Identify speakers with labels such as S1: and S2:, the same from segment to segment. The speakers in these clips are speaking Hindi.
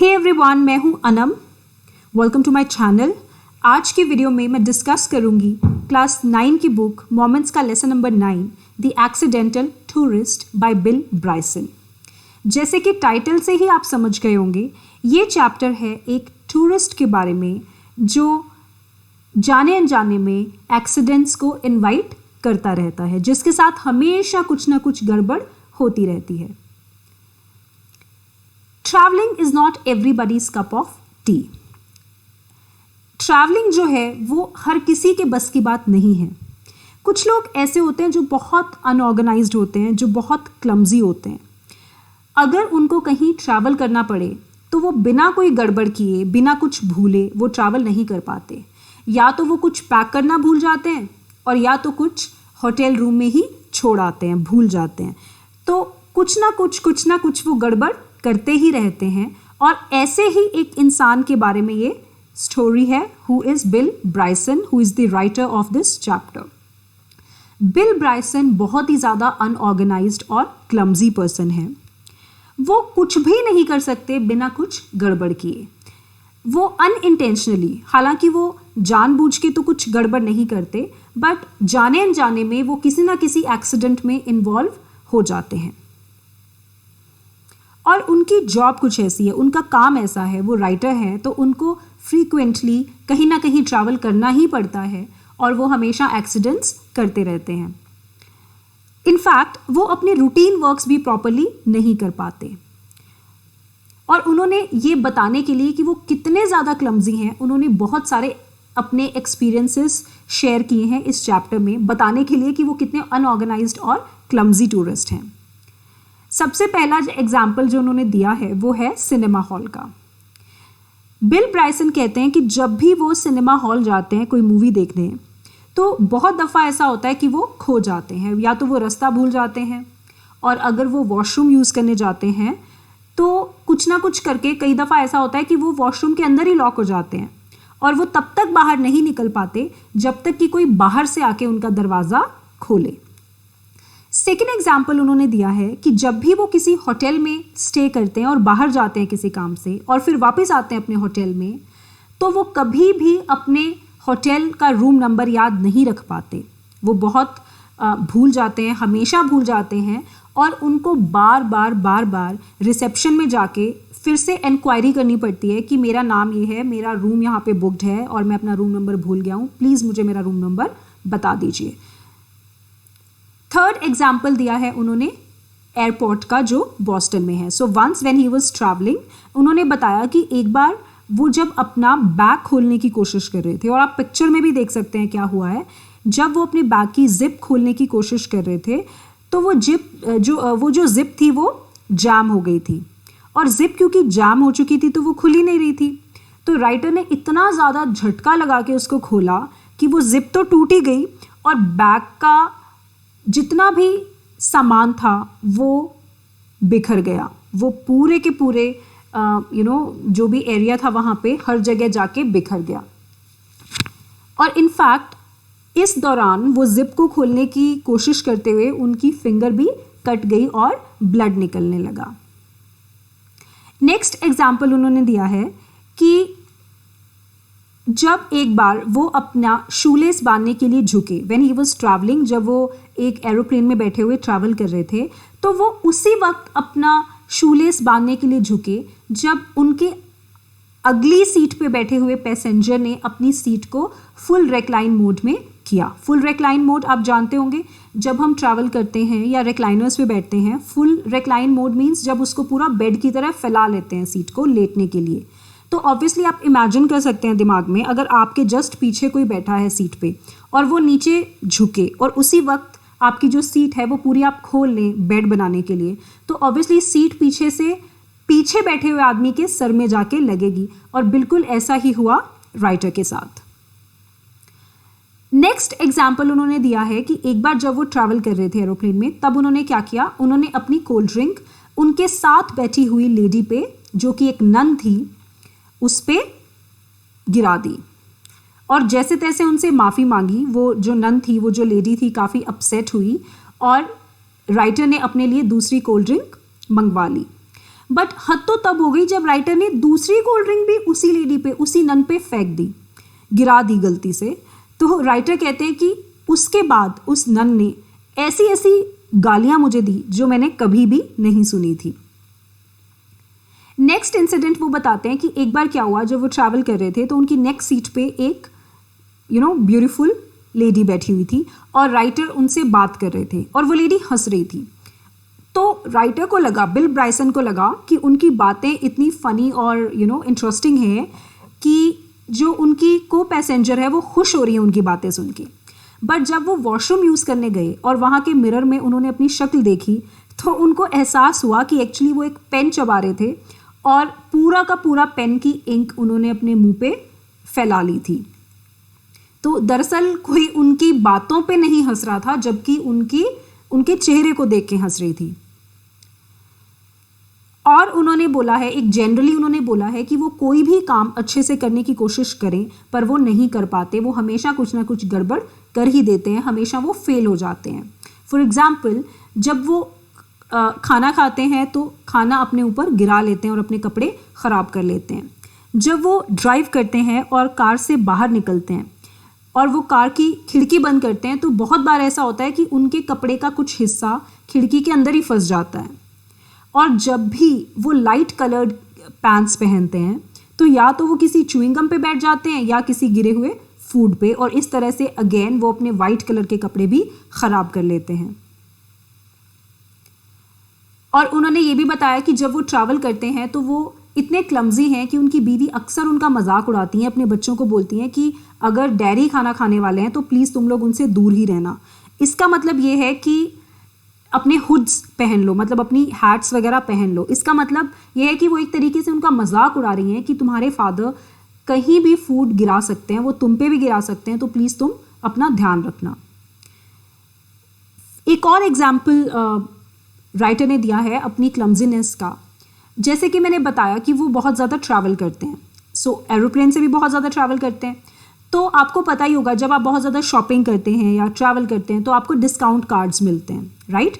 S1: हे एवरीवन, मैं हूं Anam. Welcome to my channel. आज की वीडियो में मैं डिस्कस करूंगी क्लास 9 की बुक मोमेंट्स का lesson number 9 the accidental tourist by Bill Bryson. जैसे कि टाइटल से ही आप समझ गए होंगे, ये चैप्टर है एक टूरिस्ट के बारे में जो जाने अनजाने में एक्सीडेंट्स को इनवाइट करता रहता है, जिसके साथ हमेशा कुछ ना कुछ गड़बड़ होती रहती है। Travelling is not everybody's cup of T. Travelling जो है वो हर किसी के बस की बात नहीं है। कुछ लोग ऐसे होते हैं जो बहुत अनऑर्गेनाइज्ड होते हैं, जो बहुत क्लमजी होते हैं। अगर उनको कहीं ट्रैवल करना पड़े तो वो बिना कोई गड़बड़ किए, बिना कुछ भूले वो ट्रैवल नहीं कर पाते। या तो वो कुछ पैक करना भूल जाते हैं और या तो कुछ होटल रूम में ही छोड़ आते हैं, भूल जाते हैं। तो कुछ ना कुछ वो गड़बड़ करते ही रहते हैं। और ऐसे ही एक इंसान के बारे में ये स्टोरी है, who is Bill Bryson, who is the writer of this chapter. Bill Bryson बहुत ही ज़्यादा अनऑर्गेनाइज्ड और क्लमजी पर्सन है। वो कुछ भी नहीं कर सकते बिना कुछ गड़बड़ किए। वो अनइंटेंशनली, हालांकि वो जानबूझ के तो कुछ गड़बड़ नहीं करते, बट जाने अनजाने में वो किसी ना किसी एक्सीडेंट में इन्वॉल्व हो जाते हैं। और उनकी जॉब कुछ ऐसी है, उनका काम ऐसा है, वो राइटर हैं, तो उनको फ्रीक्वेंटली कहीं ना कहीं ट्रैवल करना ही पड़ता है और वो हमेशा एक्सीडेंट्स करते रहते हैं। इनफैक्ट वो अपने रूटीन वर्क्स भी प्रॉपरली नहीं कर पाते। और उन्होंने ये बताने के लिए कि वो कितने ज़्यादा क्लमजी हैं, उन्होंने बहुत सारे अपने एक्सपीरियंसेस शेयर किए हैं इस चैप्टर में, बताने के लिए कि वो कितने अनऑर्गेनाइज्ड और क्लमजी टूरिस्ट हैं। सबसे पहला एग्जाम्पल जो उन्होंने दिया है वो है सिनेमा हॉल का। बिल ब्राइसन कहते हैं कि जब भी वो सिनेमा हॉल जाते हैं कोई मूवी देखने, तो बहुत दफ़ा ऐसा होता है कि वो खो जाते हैं, या तो वो रास्ता भूल जाते हैं, और अगर वो वॉशरूम यूज़ करने जाते हैं तो कुछ ना कुछ करके कई दफ़ा ऐसा होता है कि वो वॉशरूम के अंदर ही लॉक हो जाते हैं और वो तब तक बाहर नहीं निकल पाते जब तक कि कोई बाहर से आके उनका दरवाज़ा खोले। सेकेंड एग्जाम्पल उन्होंने दिया है कि जब भी वो किसी होटल में स्टे करते हैं और बाहर जाते हैं किसी काम से और फिर वापस आते हैं अपने होटल में, तो वो कभी भी अपने होटल का रूम नंबर याद नहीं रख पाते। वो बहुत भूल जाते हैं, हमेशा भूल जाते हैं, और उनको बार बार रिसेप्शन में जाके फिर से इंक्वायरी करनी पड़ती है कि मेरा नाम ये है, मेरा रूम यहाँ पे बुक्ड है और मैं अपना रूम नंबर भूल गया हूँ, प्लीज़ मुझे मेरा रूम नंबर बता दीजिए। थर्ड एग्जाम्पल दिया है उन्होंने एयरपोर्ट का जो बॉस्टन में है। So once when he was travelling, उन्होंने बताया कि एक बार वो जब अपना बैग खोलने की कोशिश कर रहे थे, और आप पिक्चर में भी देख सकते हैं क्या हुआ है, जब वो अपने बैग की जिप खोलने की कोशिश कर रहे थे तो वो जो जिप थी वो जैम हो गई थी, और जिप क्योंकि जैम हो चुकी थी तो वो खुल ही नहीं रही थी। तो राइटर ने इतना ज़्यादा झटका लगा के उसको खोला कि वो जिप तो टूट ही गई और बैग का जितना भी सामान था वो बिखर गया। वो पूरे के पूरे जो भी एरिया था वहाँ पे हर जगह जाके बिखर गया। और इनफैक्ट इस दौरान वो जिप को खोलने की कोशिश करते हुए उनकी फिंगर भी कट गई और ब्लड निकलने लगा। नेक्स्ट एग्जाम्पल उन्होंने दिया है कि जब एक बार वो अपना शूलेस बांधने के लिए झुके, व्हेन ही वाज ट्रैवलिंग, जब वो एक एरोप्लेन में बैठे हुए ट्रैवल कर रहे थे, तो वो उसी वक्त अपना शूलेस बांधने के लिए झुके जब उनके अगली सीट पे बैठे हुए पैसेंजर ने अपनी सीट को फुल रेक्लाइन मोड में किया। फुल रेक्लाइन मोड आप जानते होंगे, जब हम ट्रैवल करते हैं या रेक्लाइनर्स पे बैठते हैं, फुल रेक्लाइन मोड मीन्स जब उसको पूरा बेड की तरह फैला लेते हैं सीट को लेटने के लिए। तो ऑब्वियसली आप इमेजिन कर सकते हैं दिमाग में, अगर आपके जस्ट पीछे कोई बैठा है सीट पे और वो नीचे झुके और उसी वक्त आपकी जो सीट है वो पूरी आप खोल लें बेड बनाने के लिए, तो ऑब्वियसली सीट पीछे बैठे हुए आदमी के सर में जाके लगेगी। और बिल्कुल ऐसा ही हुआ राइटर के साथ। नेक्स्ट एग्जाम्पल उन्होंने दिया है कि एक बार जब वो ट्रैवल कर रहे थे एरोप्लेन में, तब उन्होंने क्या किया, उन्होंने अपनी कोल्ड ड्रिंक उनके साथ बैठी हुई लेडी पे, जो कि एक नन थी, उस पे गिरा दी और जैसे तैसे उनसे माफ़ी मांगी। वो जो नन थी, वो जो लेडी थी, काफ़ी अपसेट हुई और राइटर ने अपने लिए दूसरी कोल्ड ड्रिंक मंगवा ली। बट हद तो तब हो गई जब राइटर ने दूसरी कोल्ड ड्रिंक भी उसी लेडी पे, उसी नन पे फेंक दी, गिरा दी गलती से। तो राइटर कहते हैं कि उसके बाद उस नन ने ऐसी ऐसी गालियां मुझे दी जो मैंने कभी भी नहीं सुनी थी। नेक्स्ट इंसिडेंट वो बताते हैं कि एक बार क्या हुआ, जब वो ट्रैवल कर रहे थे तो उनकी नेक्स्ट सीट पे एक ब्यूटीफुल लेडी बैठी हुई थी और राइटर उनसे बात कर रहे थे और वो लेडी हंस रही थी। तो राइटर को लगा, बिल ब्राइसन को लगा कि उनकी बातें इतनी फनी और इंटरेस्टिंग है कि जो उनकी को पैसेंजर है वो खुश हो रही है उनकी बातें सुन के। बट जब वो वॉशरूम यूज़ करने गए और वहाँ के मिरर में उन्होंने अपनी शक्ल देखी तो उनको एहसास हुआ कि एक्चुअली वो एक पेन चबा रहे थे और पूरा का पूरा पेन की इंक उन्होंने अपने मुंह पे फैला ली थी। तो दरअसल कोई उनकी बातों पे नहीं हंस रहा था, जबकि उनके चेहरे को देख के हंस रही थी। और उन्होंने बोला है, एक जनरली उन्होंने बोला है कि वो कोई भी काम अच्छे से करने की कोशिश करें पर वो नहीं कर पाते, वो हमेशा कुछ ना कुछ गड़बड़ कर ही देते हैं, हमेशा वो फेल हो जाते हैं। फॉर एग्जाम्पल, जब वो खाना खाते हैं तो खाना अपने ऊपर गिरा लेते हैं और अपने कपड़े ख़राब कर लेते हैं। जब वो ड्राइव करते हैं और कार से बाहर निकलते हैं और वो कार की खिड़की बंद करते हैं तो बहुत बार ऐसा होता है कि उनके कपड़े का कुछ हिस्सा खिड़की के अंदर ही फंस जाता है। और जब भी वो लाइट कलर्ड पैंट्स पहनते हैं तो या तो वो किसी च्युइंग गम पे बैठ जाते हैं या किसी गिरे हुए फूड पे, और इस तरह से अगेन वो अपने वाइट कलर के कपड़े भी ख़राब कर लेते हैं। और उन्होंने ये भी बताया कि जब वो ट्रैवल करते हैं तो वो इतने क्लमजी हैं कि उनकी बीवी अक्सर उनका मजाक उड़ाती हैं, अपने बच्चों को बोलती हैं कि अगर डैडी खाना खाने वाले हैं तो प्लीज़ तुम लोग उनसे दूर ही रहना। इसका मतलब ये है कि अपने हुड्स पहन लो, मतलब अपनी हैट्स वगैरह पहन लो। इसका मतलब ये है कि वो एक तरीके से उनका मजाक उड़ा रही हैं कि तुम्हारे फादर कहीं भी फूड गिरा सकते हैं, वो तुम पे भी गिरा सकते हैं, तो प्लीज़ तुम अपना ध्यान रखना। एक और एग्जाम्पल राइटर ने दिया है अपनी क्लमजीनेस का। जैसे कि मैंने बताया कि वो बहुत ज़्यादा ट्रैवल करते हैं, सो एरोप्लेन से भी बहुत ज़्यादा ट्रैवल करते हैं। तो आपको पता ही होगा, जब आप बहुत ज़्यादा शॉपिंग करते हैं या ट्रैवल करते हैं तो आपको डिस्काउंट कार्ड्स मिलते हैं, राइट।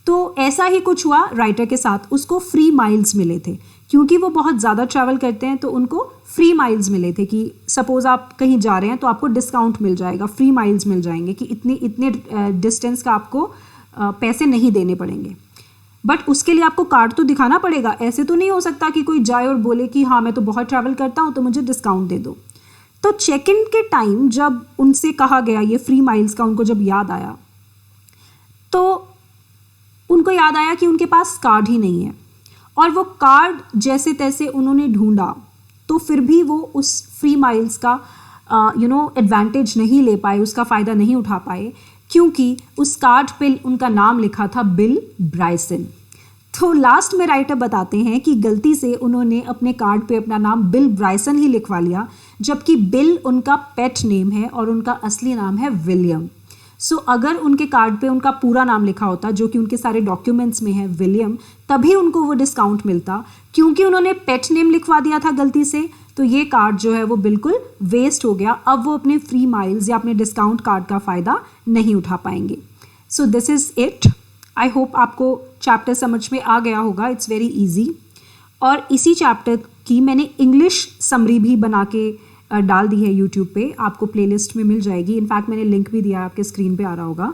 S1: तो ऐसा ही कुछ हुआ राइटर के साथ, उसको फ्री माइल्स मिले थे क्योंकि वो बहुत ज़्यादा ट्रैवल करते हैं। तो उनको फ्री माइल्स मिले थे कि सपोज़ आप कहीं जा रहे हैं तो आपको डिस्काउंट मिल जाएगा, फ्री माइल्स मिल जाएंगे कि इतने डिस्टेंस का आपको पैसे नहीं देने पड़ेंगे। बट उसके लिए आपको कार्ड तो दिखाना पड़ेगा। ऐसे तो नहीं हो सकता कि कोई जाए और बोले कि हाँ मैं तो बहुत ट्रैवल करता हूँ तो मुझे डिस्काउंट दे दो। तो चेक इन के टाइम जब उनसे कहा गया ये फ्री माइल्स का, उनको जब याद आया तो उनको याद आया कि उनके पास कार्ड ही नहीं है। और वो कार्ड जैसे तैसे उन्होंने ढूंढा तो फिर भी वो उस फ्री माइल्स का एडवांटेज नहीं ले पाए, उसका फ़ायदा नहीं उठा पाए, क्योंकि उस कार्ड पे उनका नाम लिखा था बिल ब्राइसन। तो लास्ट में राइटर बताते हैं कि गलती से उन्होंने अपने कार्ड पे अपना नाम बिल ब्राइसन ही लिखवा लिया, जबकि बिल उनका पेट नेम है और उनका असली नाम है विलियम। सो अगर उनके कार्ड पे उनका पूरा नाम लिखा होता, जो कि उनके सारे डॉक्यूमेंट्स में है विलियम, तभी उनको वो डिस्काउंट मिलता। क्योंकि उन्होंने पेट नेम लिखवा दिया था गलती से, तो ये कार्ड जो है वो बिल्कुल वेस्ट हो गया। अब वो अपने फ्री माइल्स या अपने डिस्काउंट कार्ड का फ़ायदा नहीं उठा पाएंगे। So this is it. I hope आपको चैप्टर समझ में आ गया होगा। It's very easy. और इसी चैप्टर की मैंने इंग्लिश समरी भी बना के डाल दी है यूट्यूब पे, आपको प्लेलिस्ट में मिल जाएगी। इनफैक्ट मैंने लिंक भी दिया है, आपके स्क्रीन पे आ रहा होगा।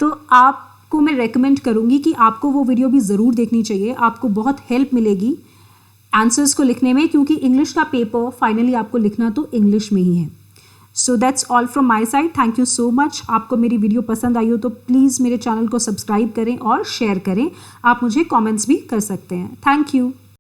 S1: तो आपको मैं रेकमेंड करूँगी कि आपको वो वीडियो भी ज़रूर देखनी चाहिए। आपको बहुत हेल्प मिलेगी आंसर्स को लिखने में, क्योंकि इंग्लिश का पेपर फाइनली आपको लिखना तो इंग्लिश में ही है। So that's all from my side. Thank you so much. आपको मेरी वीडियो पसंद आई हो तो प्लीज़ मेरे चैनल को सब्सक्राइब करें और शेयर करें। आप मुझे कमेंट्स भी कर सकते हैं। Thank you.